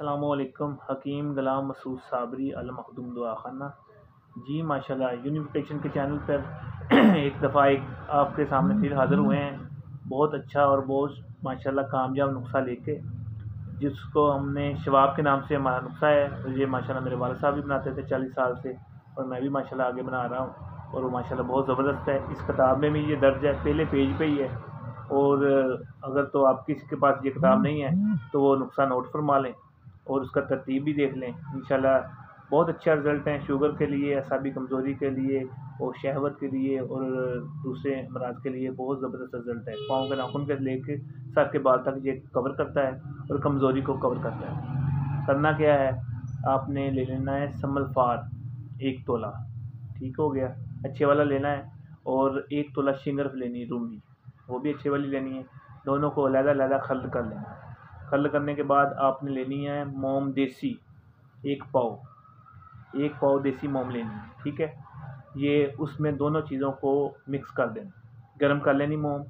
अस्सलामुअलैकुम। हकीम गुलाम मसूद साबरी अल मखदूम दुआखाना जी माशाल्लाह यूनिफिकेशन के चैनल पर एक दफ़ा आपके सामने फिर हाज़िर हुए हैं। बहुत अच्छा और बहुत माशाल्लाह कामयाब नुस्खा लेके, जिसको हमने शवाब के नाम से हमारा नुस्खा है। और ये माशाल्लाह मेरे वालिद साहब भी बनाते थे 40 साल से, और मैं भी माशाल्लाह आगे बना रहा हूँ। और वो माशाल्लाह बहुत ज़बरदस्त है। इस किताब में भी ये दर्ज है, पहले पेज पे ही है। और अगर तो आप किसी के पास ये किताब नहीं है तो वो नुस्खा नोट फरमा लें और उसका तरतीब भी देख लें। इंशाल्लाह बहुत अच्छा रिज़ल्ट है शुगर के लिए, असाबी कमज़ोरी के लिए और शहवत के लिए और दूसरे अमराज के लिए बहुत ज़बरदस्त रिज़ल्ट है। पाँव के नाखून के लेके सर के बाल तक ये कवर करता है और कमज़ोरी को कवर करता है। करना क्या है, आपने ले लेना है समल्फार 1 तोला, ठीक हो गया, अच्छे वाला लेना है। और 1 तोला शिंगर्फ लेनी है रूमी, वो भी अच्छे वाली लेनी है। दोनों को अलग-अलग खल्ल कर लेना है। खल्ल करने के बाद आपने लेनी है मोम देसी 1 पाव देसी मोम लेनी है, ठीक है। ये उसमें दोनों चीज़ों को मिक्स कर देना, गरम कर लेनी मोम,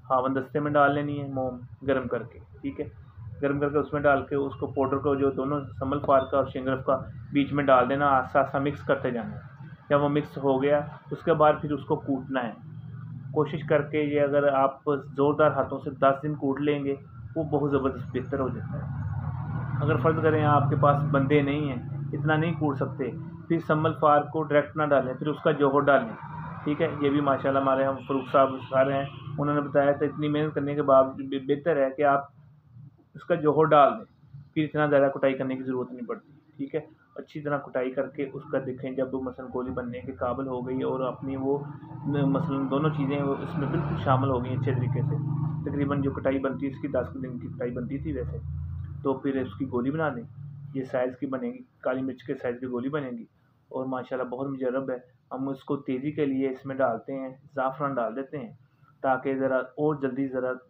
हावन-दस्ते में डाल लेनी है मोम गरम करके, ठीक है। गरम करके उसमें डाल के उसको पाउडर को जो दोनों समल्फार का और शिंगर्फ का बीच में डाल देना, आस्ता-आस्ता मिक्स करते जाना है। जब वो मिक्स हो गया उसके बाद फिर उसको कूटना है। कोशिश करके ये अगर आप ज़ोरदार हाथों से 10 दिन कूट लेंगे वो बहुत ज़बरदस्त बेहतर हो जाता है। अगर फ़र्ज़ करें आपके पास बंदे नहीं हैं, इतना नहीं कूट सकते, फिर समल्फार को डायरेक्ट ना डालें, फिर उसका जोहर डालें, ठीक है। ये भी माशाल्लाह हमारे हम फ़रूक साहब सारे हैं, उन्होंने बताया था इतनी मेहनत करने के बाद बेहतर है कि आप उसका जोहर डाल दें, फिर इतना ज़्यादा कुटाई करने की ज़रूरत नहीं पड़ती, ठीक है। अच्छी तरह कुटाई करके उसका देखें जब वो मसलन गोली बनने के काबिल हो गई और अपनी वो मसलन दोनों चीज़ें वो इसमें बिल्कुल शामिल हो गई अच्छे तरीके से, तकरीबन जो कटाई बनती है इसकी 10 दिन की कटाई बनती थी वैसे, तो फिर उसकी गोली बना दें। ये साइज़ की बनेगी, काली मिर्च के साइज़ की गोली बनेगी और माशाल्लाह बहुत मुजर्रब है। हम उसको तेज़ी के लिए इसमें डालते हैं, ज़ाफ़रान डाल देते हैं ताकि ज़रा और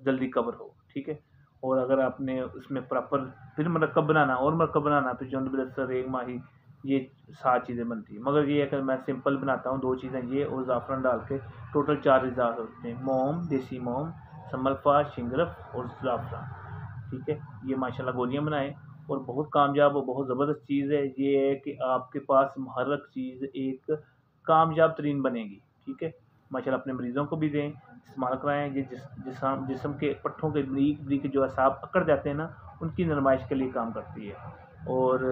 जल्दी कवर हो, ठीक है। और अगर आपने उसमें प्रॉपर फिर मरकब बनाना और मरकब बनाना, फिर जोंद बदस्तर एक माही, ये 7 चीज़ें बनती हैं। मगर ये है कि मैं सिंपल बनाता हूँ, 2 चीज़ें ये और ज़ाफ़रान डाल के टोटल 4 अज़ा होते हैं, मोम, देसी मोम, समल्फा, शिंगरफ और ज़ाफ़रान, ठीक है। ये माशाल्लाह गोलियाँ बनाएँ और बहुत कामयाब और बहुत ज़बरदस्त चीज़ है। ये है कि आपके पास हर एक चीज़ एक कामयाब तरीन बनेगी, ठीक है। माशाल्लाह अपने मरीज़ों को भी दें, इस्तेमाल कराएँ। ये जिस्म के पट्ठों के बारीक-बारीक जो असाब अकड़ जाते हैं ना, उनकी नरमाइश के लिए काम करती है। और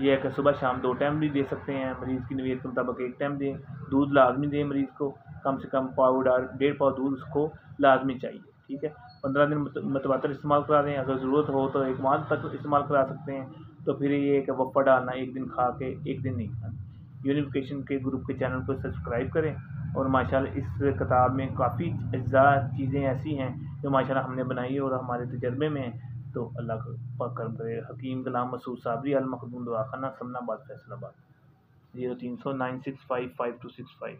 ये है कि सुबह-शाम 2 टाइम भी दे सकते हैं, मरीज़ की नवीयत के मुताबिक 1 टाइम दें। दूध लाज़मी दें मरीज़ को, कम से कम पाउडर 1.5 पाव दूध उसको लाज़मी चाहिए, ठीक है। 15 दिन मतवातर इस्तेमाल करा दें। अगर ज़रूरत हो तो 1 माह तक इस्तेमाल करा सकते हैं। तो फिर ये है कि वफ़ा डालना, 1 दिन खा के 1 दिन नहीं खाना। यूनिफिकेशन के ग्रुप के चैनल को सब्सक्राइब करें। और माशाल्लाह इस किताब में काफ़ी अज्जा चीज़ें ऐसी हैं जो माशाल्लाह हमने बनाई है और हमारे तजर्बे में हैं। तो अल्लाह पाक करम करे। हकीम गुलाम मसूद साबरी अल मखदूम दुआखाना, समनाबाद, फैसलाबाद, 0300 965 5265।